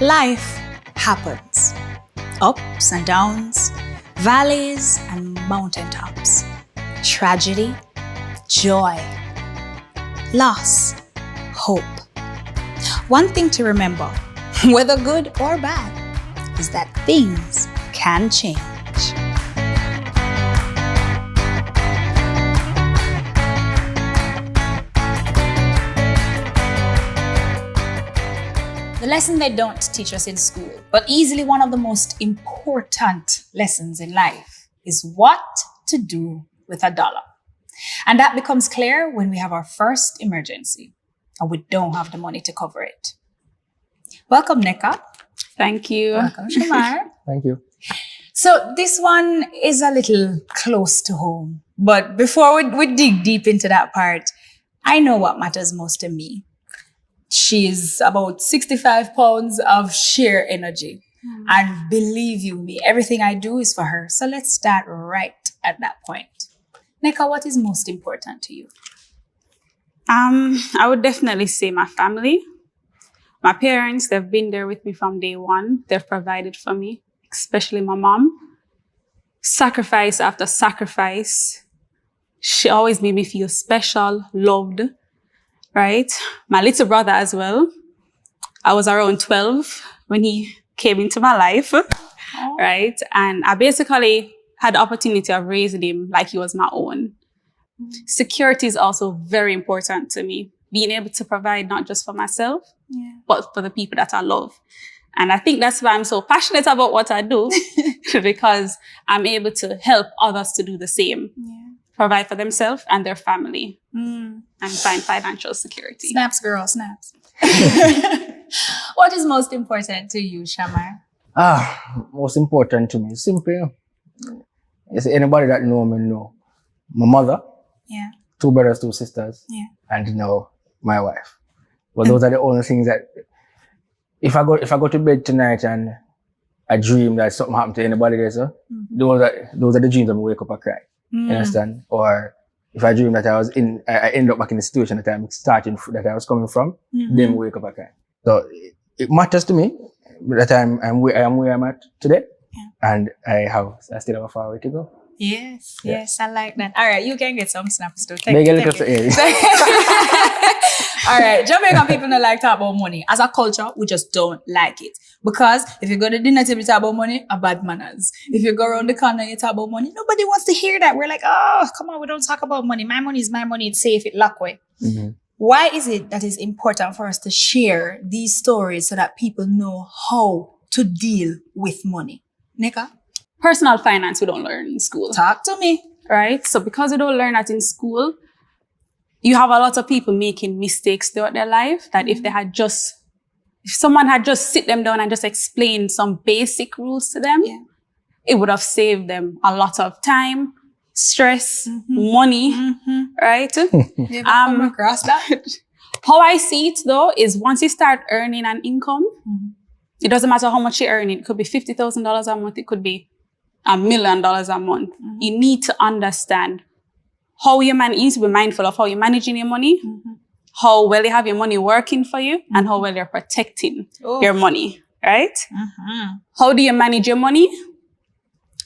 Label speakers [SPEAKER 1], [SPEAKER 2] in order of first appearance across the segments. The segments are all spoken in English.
[SPEAKER 1] Life happens. Ups and downs, valleys and mountaintops. Tragedy, joy, loss, hope. One thing to remember, whether good or bad, is that things can change. The lesson they don't teach us in school, but easily one of the most important lessons in life, is what to do with $1. And that becomes clear when we have our first emergency and we don't have the money to cover it. Welcome, Nneka.
[SPEAKER 2] Thank you.
[SPEAKER 1] Welcome, Shamar.
[SPEAKER 3] Thank you.
[SPEAKER 1] So this one is a little close to home. But before we dig deep into that part, I know what matters most to me. She's about 65 pounds of sheer energy. And believe you me, everything I do is for her. So let's start right at that point. Nneka, what is most important to you?
[SPEAKER 2] I would definitely say my family. My parents, they've been there with me from day one. They've provided for me, especially my mom. Sacrifice after sacrifice. She always made me feel special, loved. Right? My little brother as well. I was around 12 when he came into my life. Oh. Right? And I basically had the opportunity of raising him like he was my own. Security is also very important to me. Being able to provide not just for myself, but for the people that I love. And I think that's why I'm so passionate about what I do, because I'm able to help others to do the same. Provide for themselves and their family, and find financial security.
[SPEAKER 1] Snaps, girl, snaps. What is most important to you, Shamar?
[SPEAKER 3] Most important to me, simple. It's anybody that know me know. My mother, 2 brothers, 2 sisters, and now my wife. But those are the only things that, if I go to bed tonight and I dream that something happened to anybody there, so those are the dreams that I wake up and cry. You understand? Or if I dream that I end up back in the situation that that I was coming from, then I wake up and cry. So it matters to me that I'm where I'm at today, and I still have a far way to go.
[SPEAKER 1] Yes, I like that. All right, you can get some snaps too. All right, Jamaican people don't like talk about money. As a culture, we just don't like it. Because if you go to dinner table, you talk about money, are bad manners. If you go around the corner, you talk about money, nobody wants to hear that. We're like, oh, come on, we don't talk about money. My money is my money. It's safe, it lock away. Why is it that it's important for us to share these stories so that people know how to deal with money? Nneka?
[SPEAKER 2] Personal finance we don't learn in school.
[SPEAKER 1] Talk to me.
[SPEAKER 2] Right? So because we don't learn that in school, you have a lot of people making mistakes throughout their life that if someone had just sit them down and just explained some basic rules to them, it would have saved them a lot of time, stress, money, right?
[SPEAKER 1] Come across that.
[SPEAKER 2] How I see it though is once you start earning an income, it doesn't matter how much you earn. It could be $50,000 a month. It could be $1 million a month. You need to understand how you need to be mindful of how you're managing your money, how well you have your money working for you, and how well you're protecting your money, right? How do you manage your money?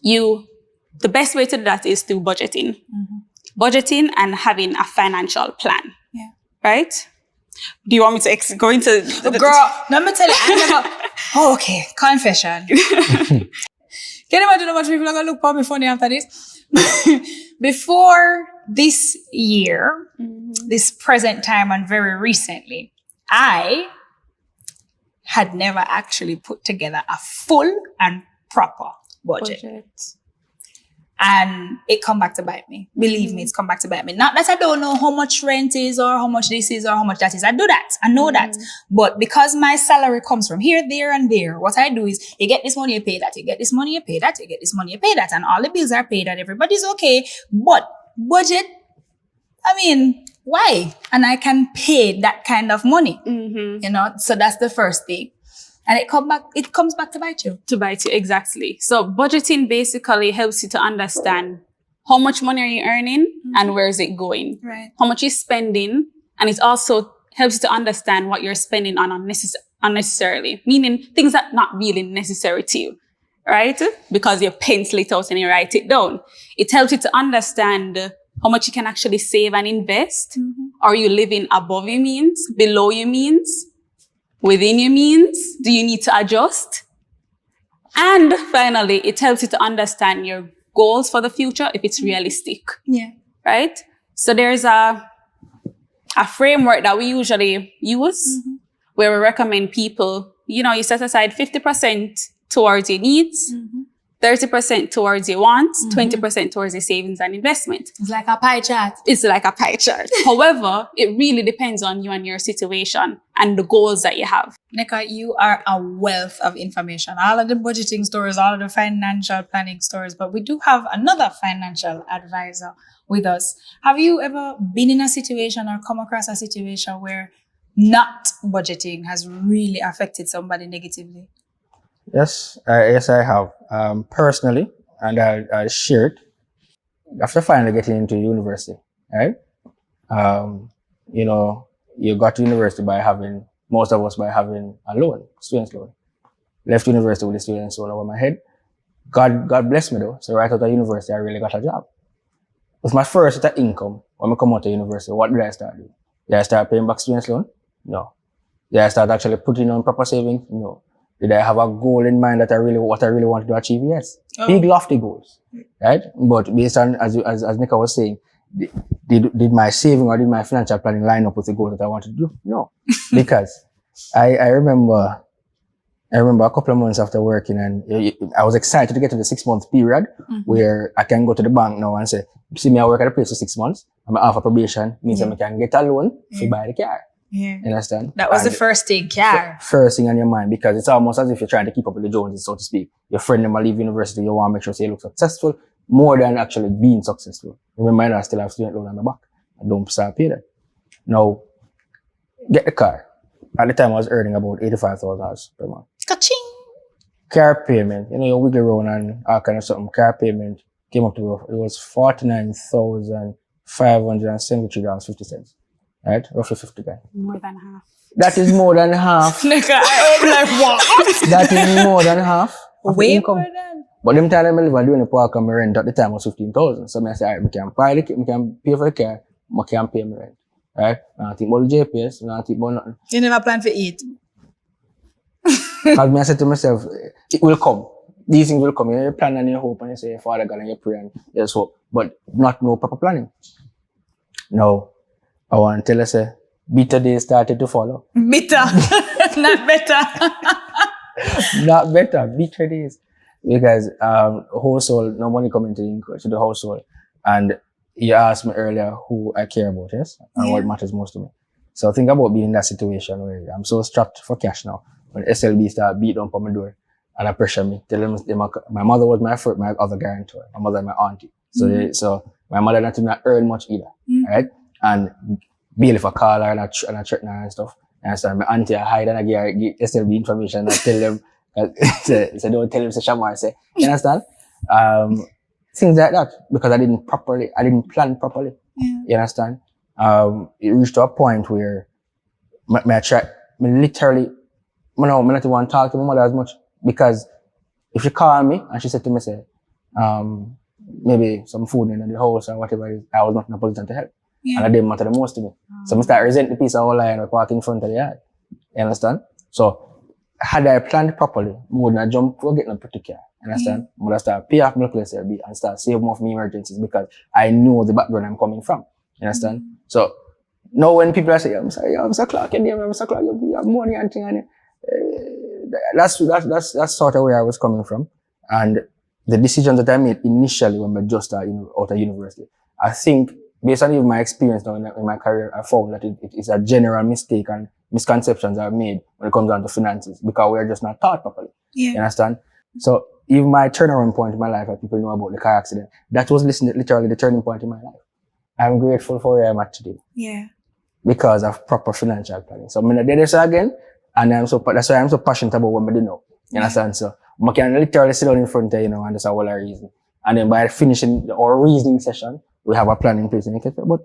[SPEAKER 2] The best way to do that is through budgeting. Budgeting and having a financial plan, right? Do you want me to go into...
[SPEAKER 1] Girl, let me tell you, okay, confession. Can you imagine how much people are going to look for me funny after this? Before this year, this present time and very recently, I had never actually put together a full and proper budget. And it come back to bite me. Believe me, it's come back to bite me. Not that I don't know how much rent is or how much this is or how much that is. I do that. I know that. But because my salary comes from here, there, and there, what I do is you get this money, you pay that. You get this money, you pay that. You get this money, you pay that. And all the bills are paid and everybody's okay. But budget, I mean, why? And I can pay that kind of money. You know, so that's the first thing. And it comes back to bite you.
[SPEAKER 2] To bite you, exactly. So budgeting basically helps you to understand how much money are you earning and where is it going?
[SPEAKER 1] Right.
[SPEAKER 2] How much you're spending. And it also helps you to understand what you're spending on unnecessarily, meaning things that not really necessary to you, right? Because you pencil it out and you write it down. It helps you to understand how much you can actually save and invest. Are you living above your means, below your means, within your means? Do you need to adjust? And finally, it helps you to understand your goals for the future if it's realistic.
[SPEAKER 1] Yeah.
[SPEAKER 2] Right? So there's a framework that we usually use where we recommend people, you set aside 50% towards your needs, 30% towards your wants, 20% towards your savings and investment.
[SPEAKER 1] It's like a pie chart.
[SPEAKER 2] It's like a pie chart. However, it really depends on you and your situation and the goals that you have.
[SPEAKER 1] Nneka, you are a wealth of information. All of the budgeting stories, all of the financial planning stories, but we do have another financial advisor with us. Have you ever been in a situation or come across a situation where not budgeting has really affected somebody negatively?
[SPEAKER 3] Yes, yes, I have. Personally, and I shared after finally getting into university, right? You got to university most of us by having a loan, student's loan. Left university with the student's loan over my head. God blessed me though. So right out of university, I really got a job. It was my first income when I come out of university. What did I start doing? Did I start paying back student's loan? No. Did I start actually putting on proper savings? No. Did I have a goal in mind that what I really wanted to achieve? Yes. Oh. Big lofty goals, right? But based on, as Nneka was saying, did my saving or did my financial planning line up with the goal that I wanted to do? No. Because I remember a couple of months after working and I was excited to get to the 6-month period where I can go to the bank now and say, see me, I work at a place for 6 months. I'm off a probation, means I can get a loan to buy the car.
[SPEAKER 1] Yeah.
[SPEAKER 3] You understand?
[SPEAKER 1] That was the first thing, car.
[SPEAKER 3] First thing on your mind, because it's almost as if you're trying to keep up with the Joneses, so to speak. Your friend them leave university, you want to make sure they look successful more than actually being successful. Remember, I still have student loan on my back. I don't start pay that. Now, get the car. At the time, I was earning about $85,000 per month.
[SPEAKER 1] Ka-ching!
[SPEAKER 3] Car payment, you wiggle around and all kind of something. Car payment came up to, it was $49,573.50. Right? Roughly 50 grand.
[SPEAKER 2] More than half.
[SPEAKER 3] That is more than half.
[SPEAKER 1] Nneka, I'm like, what?
[SPEAKER 3] That is more than half.
[SPEAKER 1] Way more than.
[SPEAKER 3] But them time I live and doing the park and my rent at the time was 15,000. So I say, alright, I can buy the car, I can pay for the car, I can pay my rent. Right? I think about the JPS, I think about nothing.
[SPEAKER 1] You never plan for it?
[SPEAKER 3] Because I said to myself, it will come. These things will come. You plan and you hope and you say, Father God, and you pray and you just hope. But no proper planning. No. I want to tell us, bitter days started to follow.
[SPEAKER 1] Bitter, not better.
[SPEAKER 3] Not better, bitter days. Because household, no money coming to the household. And you asked me earlier who I care about, yes? And what matters most to me. So think about being in that situation where I'm so strapped for cash now. When SLB start beat on my door and I pressure me, tell them my mother was my other guarantor, my mother and my auntie. So my mother not earn much either, right? And bail if I call her and I threaten her and stuff. And I start my auntie I hide and I give SLB information and I tell them, so don't tell them to Shamar, say, you understand? Things like that, because I didn't plan properly. Yeah. You understand? It reached to a point where I literally, I not want to talk to my mother as much, because if she called me and she said to me, say, maybe some food in the house or whatever it is, I was not in a position to help. Yeah. And it didn't matter the most to me. So I start resent the piece of whole line or park in front of the yard. You understand? So had I planned properly, I wouldn't jump for getting a pretty car. You understand? I would start pay off my place and start saving more for me emergencies, because I know the background I'm coming from. You understand? So now when people are saying, I'm Mr. Clarke, I'm Mr. Clarke, you have money and thing, and that's sort of where I was coming from. And the decisions that I made initially when I just out of university, I think, based on even my experience now in my career, I found that it is a general mistake and misconceptions I've made when it comes down to finances, because we're just not taught properly. Yeah. You understand? So even my turnaround point in my life, that people know about the car accident, that was literally the turning point in my life. I'm grateful for where I'm at today. Yeah. Because of proper financial planning. So I'm going to do this again, and that's why I'm so passionate about what I do now. You understand? So I can literally sit down in front of you, and that's all I reason. And then by finishing our reasoning session, we have a plan in place. And you can say, but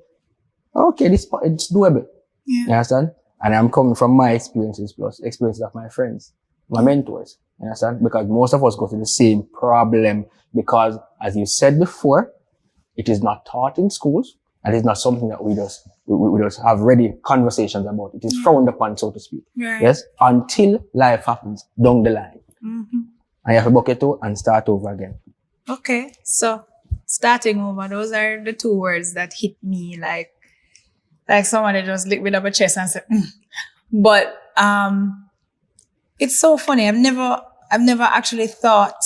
[SPEAKER 3] okay, it's doable. Yeah. You understand? And I'm coming from my experiences plus experiences of my friends, my mentors. You understand? Because most of us go through the same problem because, as you said before, it is not taught in schools and it's not something that we just have ready conversations about. It is frowned upon, so to speak.
[SPEAKER 1] Right.
[SPEAKER 3] Yes? Until life happens down the line.
[SPEAKER 1] Mm-hmm.
[SPEAKER 3] And you have to bucket to and start over again.
[SPEAKER 1] Okay. So starting over, those are the two words that hit me like somebody just licked me up a chest and said, But it's so funny. I've never actually thought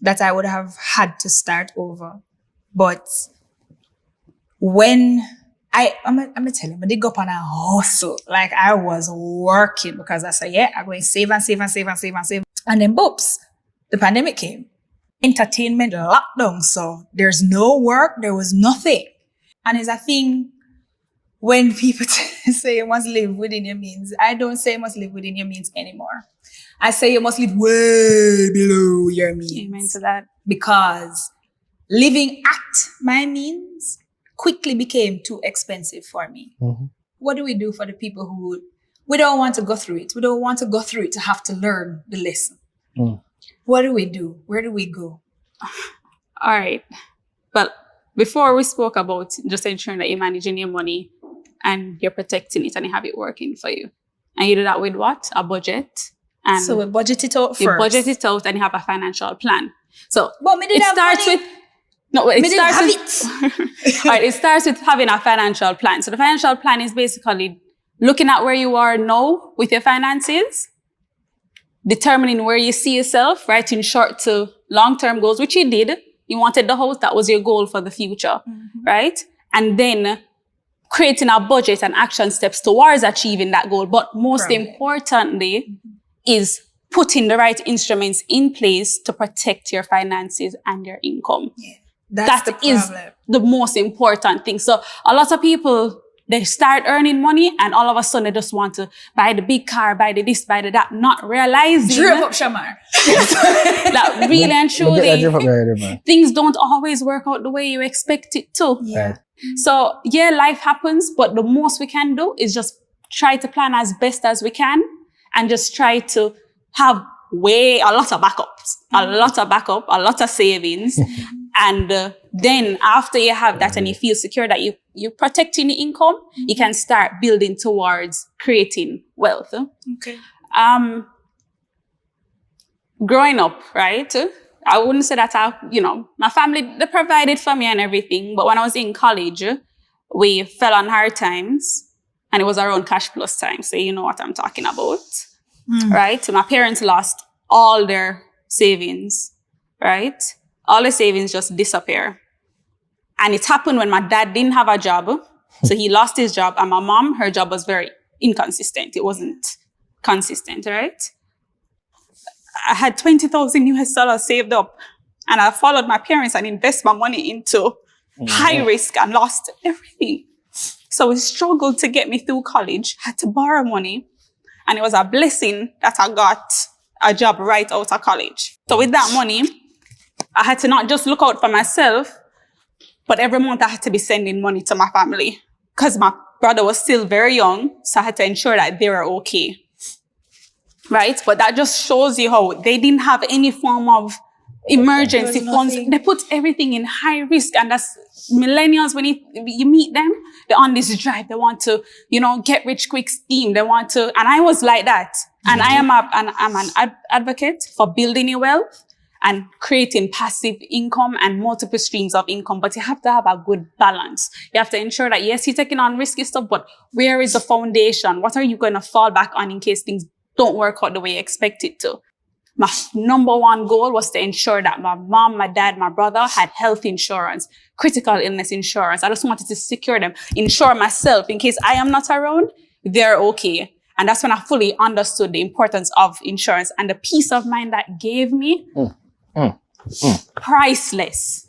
[SPEAKER 1] that I would have had to start over. But when I'm gonna tell you, I did go up on a hustle. Like I was working because I said, yeah, I'm going to save and save and save and save and save. And then boops, the pandemic came. Entertainment lockdown. So there's no work, there was nothing. And it's a thing when people say you must live within your means. I don't say you must live within your means anymore. I say you must live way below your means.
[SPEAKER 2] Amen to that.
[SPEAKER 1] Because living at my means quickly became too expensive for me.
[SPEAKER 3] Mm-hmm.
[SPEAKER 1] What do we do for the people who we don't want to go through it? We don't want to go through it to have to learn the lesson.
[SPEAKER 3] Mm.
[SPEAKER 1] What do we do? Where do we go?
[SPEAKER 2] All right. But before we spoke about just ensuring that you're managing your money and you're protecting it and you have it working for you. And you do that with what? A budget. And
[SPEAKER 1] so we budget it out first.
[SPEAKER 2] You budget it out and you have a financial plan. So
[SPEAKER 1] but me did
[SPEAKER 2] it starts
[SPEAKER 1] money.
[SPEAKER 2] with no, it
[SPEAKER 1] Me
[SPEAKER 2] starts
[SPEAKER 1] didn't
[SPEAKER 2] with
[SPEAKER 1] have it.
[SPEAKER 2] all right, it starts with having a financial plan. So the financial plan is basically looking at where you are now with your finances, determining where you see yourself, writing short to long-term goals, which you did. You wanted the house, that was your goal for the future, right? And then creating a budget and action steps towards achieving that goal. But most importantly is putting the right instruments in place to protect your finances and your income.
[SPEAKER 1] Yeah, that's
[SPEAKER 2] That is
[SPEAKER 1] problem.
[SPEAKER 2] the most important thing. So a lot of people, they start earning money and all of a sudden they just want to buy the big car, buy the this, buy the that, not realizing
[SPEAKER 1] Drip up Shamar.
[SPEAKER 2] that really and truly things don't always work out the way you expect it to.
[SPEAKER 1] Yeah.
[SPEAKER 3] Right.
[SPEAKER 2] So yeah, life happens, but the most we can do is just try to plan as best as we can and just try to have a lot of backups, a lot of savings. And then after you have that and you feel secure that you're protecting the income, you can start building towards creating wealth.
[SPEAKER 1] Okay.
[SPEAKER 2] Growing up, right? I wouldn't say that my family, they provided for me and everything. But when I was in college, we fell on hard times and it was around cash plus time. So you know what I'm talking about, right? So my parents lost all their savings, right? All the savings just disappear. And it happened when my dad didn't have a job. So he lost his job. And my mom, her job was very inconsistent. It wasn't consistent, right? I had $20,000 saved up. And I followed my parents and invest my money into high risk and lost everything. So it struggled to get me through college. Had to borrow money. And it was a blessing that I got a job right out of college. So with that money, I had to not just look out for myself, but every month I had to be sending money to my family because my brother was still very young. So I had to ensure that they were okay. Right? But that just shows you how they didn't have any form of emergency funds. They put everything in high risk. And that's millennials, when you meet them, they're on this drive. They want to, get rich quick scheme. They want to, and I was like that. And I'm an advocate for building your wealth and creating passive income and multiple streams of income. But you have to have a good balance. You have to ensure that, yes, you're taking on risky stuff, but where is the foundation? What are you going to fall back on in case things don't work out the way you expect it to? My number one goal was to ensure that my mom, my dad, my brother had health insurance, critical illness insurance. I just wanted to secure them, insure myself in case I am not around, they're okay. And that's when I fully understood the importance of insurance and the peace of mind that gave me. Priceless.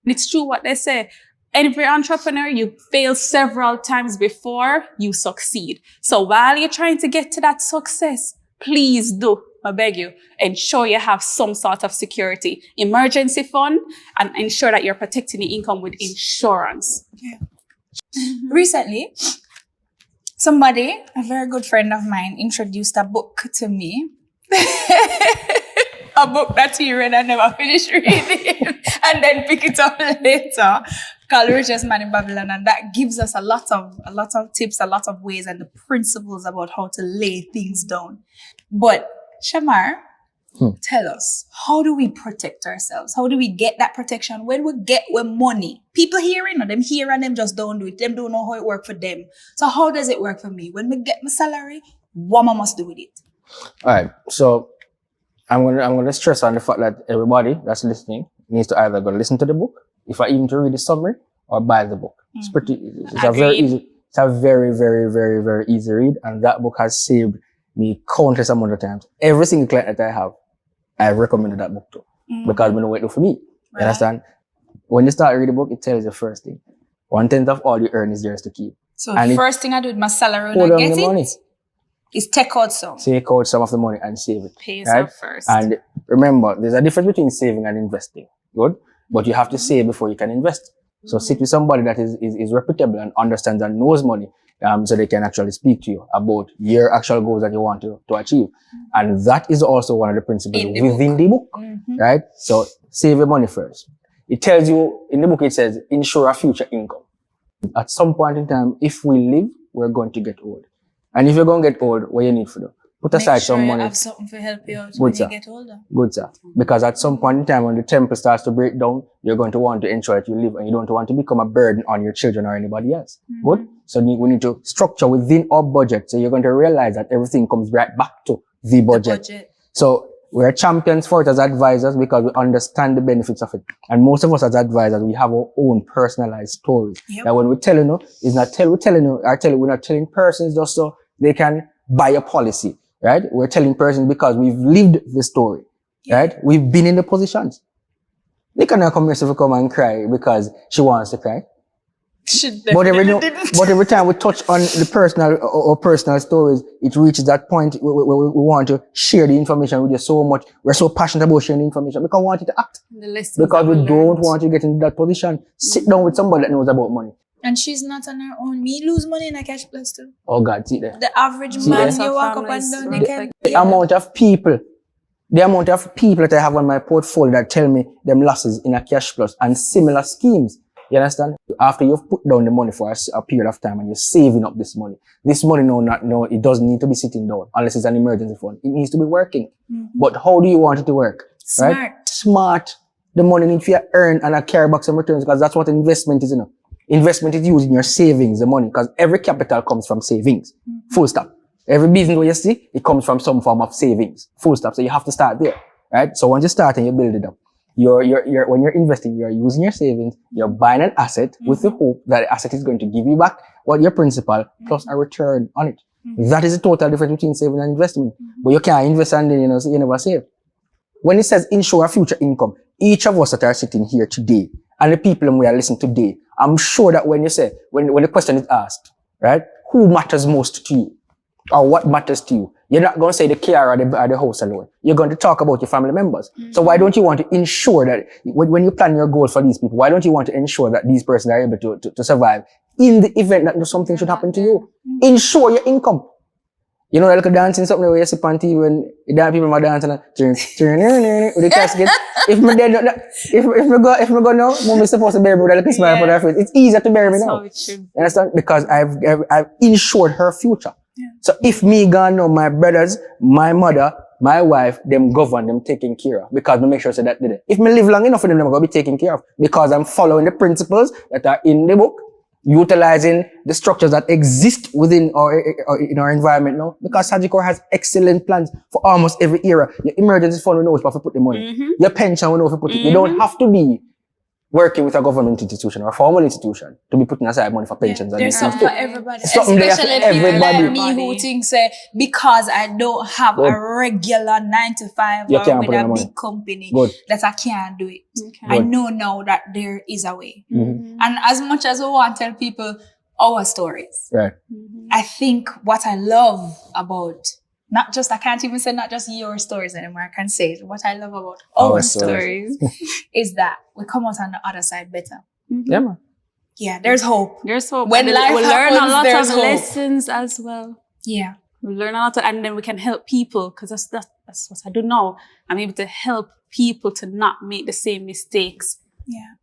[SPEAKER 2] It's true what they say. Every entrepreneur, you fail several times before you succeed. So while you're trying to get to that success, please do, I beg you, ensure you have some sort of security, emergency fund, and ensure that you're protecting the income with insurance.
[SPEAKER 1] Yeah. Recently, Somebody, a very good friend of mine, introduced a book to me. A book that he read and never finished reading, and then pick it up later, called Richest Man in Babylon, and that gives us a lot of tips, a lot of ways, and the principles about how to lay things down. But Shamar, tell us, how do we protect ourselves? How do we get that protection when we get with money? People hearing, or them hear and them just don't do it. Them don't know how it works for them. So how does it work for me? When we get my salary, what I must do with it?
[SPEAKER 3] All right, so I'm gonna stress on the fact that everybody that's listening needs to either go listen to the book, if I even to read the summary, or buy the book. It's a very easy, it's a very, very, very, very easy read, and that book has saved me countless amount of times. Every single client that I have, I recommended that book to, because we know what it do for me. Right. You understand? When you start reading the book, it tells you the first thing: 1/10 of all you earn is yours to keep.
[SPEAKER 1] So the first thing I do with my salary when I get it, money. Is take out some.
[SPEAKER 3] Take out some of the money and save it.
[SPEAKER 2] Pay yourself first.
[SPEAKER 3] And remember, there's a difference between saving and investing. Good? But you have to save before you can invest. So sit with somebody that is reputable and understands and knows money, so they can actually speak to you about your actual goals that you want to achieve. And that is also one of the principles within the book. Right? So save your money first. It tells you, in the book it says, ensure a future income. At some point in time, if we live, we're going to get old. And if you're going to get old, what you need for them? Put aside some money.
[SPEAKER 1] Have something to help you out when you get older.
[SPEAKER 3] Good, sir. Because at some point in time, when the temple starts to break down, you're going to want to ensure that you live, and you don't want to become a burden on your children or anybody else. Good? So we need to structure within our budget. So you're going to realize that everything comes right back to the budget. So we're champions for it as advisors because we understand the benefits of it. And most of us as advisors, we have our own personalized stories. That when we're telling you, we're not telling persons just so they can buy a policy, right? We're telling persons because we've lived the story, right? We've been in the positions. They cannot come here to come and cry because she wants to cry. But every time we touch on the personal stories, it reaches that point where we want to share the information with you so much. We're so passionate about sharing the information because we want you to act. Because we don't want you to get into that position. Sit down with somebody that knows about money.
[SPEAKER 1] And she's not on her own. Me lose money in a cash plus too.
[SPEAKER 3] Oh God, see there.
[SPEAKER 1] The average man you walk up and down, they can.
[SPEAKER 3] The amount of people that I have on my portfolio that tell me them losses in a cash plus and similar schemes. You understand? After you've put down the money for a period of time and you're saving up this money no, it doesn't need to be sitting down unless it's an emergency fund. It needs to be working. But how do you want it to work?
[SPEAKER 1] Smart.
[SPEAKER 3] Right? Smart. The money needs to be earned and a carry back some returns because that's what investment is, you know. Investment is using your savings, the money, because every capital comes from savings. Full stop. Every business where you see, it comes from some form of savings. Full stop. So you have to start there, right? So once you start and you build it up, when you're investing, you're using your savings, you're buying an asset with the hope that the asset is going to give you back what your principal plus a return on it. That is the total difference between saving and investment. But you can't invest and then, you never save. When it says ensure future income, each of us that are sitting here today and the people who are listening today, I'm sure that when the question is asked, right, who matters most to you or what matters to you, you're not going to say the car or the house alone. You're going to talk about your family members. So why don't you want to ensure that when you plan your goals for these people, why don't you want to ensure that these persons are able to survive in the event that something should happen to you? Ensure your income. You know, like a dancing something where you sit on TV when the people are dancing with the casket. If me go now, mom is supposed to bury me with a little smile for her face. It's easier to bury me now. You understand? Because I've insured her future. So if me gone now, my brothers, my mother, my wife, them govern, them taken care of. Because me make sure so that did it. If me live long enough for them, I'm going to be taken care of. Because I'm following the principles that are in the book. Utilizing the structures that exist within in our environment now, because Sagicor has excellent plans for almost every era. Your emergency fund will know where to put the money. Your pension will know where to put it. You don't have to be working with a government institution or a formal institution to be putting aside money for pensions.
[SPEAKER 1] There's something for everybody.
[SPEAKER 3] Something
[SPEAKER 1] Especially
[SPEAKER 3] there for everybody.
[SPEAKER 1] Like me who thinks because I don't have a regular 9 to 5 or with a big company that I can't do it. I know now that there is a way. And as much as we want to tell people our stories, right? I think what I love about I can't even say not just your stories anymore. I can say it. What I love about our stories is that we come out on the other side better.
[SPEAKER 3] Yeah, man.
[SPEAKER 1] Yeah, there's hope.
[SPEAKER 2] There's hope.
[SPEAKER 1] When
[SPEAKER 2] and
[SPEAKER 1] life
[SPEAKER 2] we'll learn a
[SPEAKER 1] happens,
[SPEAKER 2] lot
[SPEAKER 1] there's
[SPEAKER 2] of
[SPEAKER 1] hope.
[SPEAKER 2] lessons as well.
[SPEAKER 1] Yeah.
[SPEAKER 2] We'll learn a lot, and then we can help people, because that's what I do now. I'm able to help people to not make the same mistakes.
[SPEAKER 1] Yeah.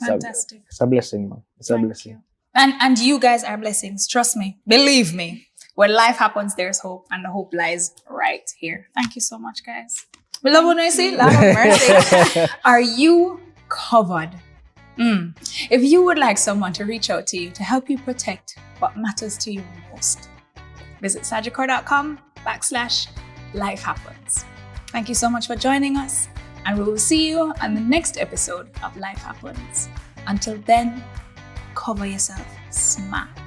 [SPEAKER 1] Fantastic.
[SPEAKER 3] It's a blessing, man. It's a blessing.
[SPEAKER 1] You. And you guys are blessings. Trust me. Believe me. When life happens, there's hope, and the hope lies right here. Thank you so much, guys. We love when I say, Lord of mercy. Are you covered? If you would like someone to reach out to you to help you protect what matters to you most, visit Sagicor.com/life happens. Thank you so much for joining us, and we will see you on the next episode of Life Happens. Until then, cover yourself. Smack.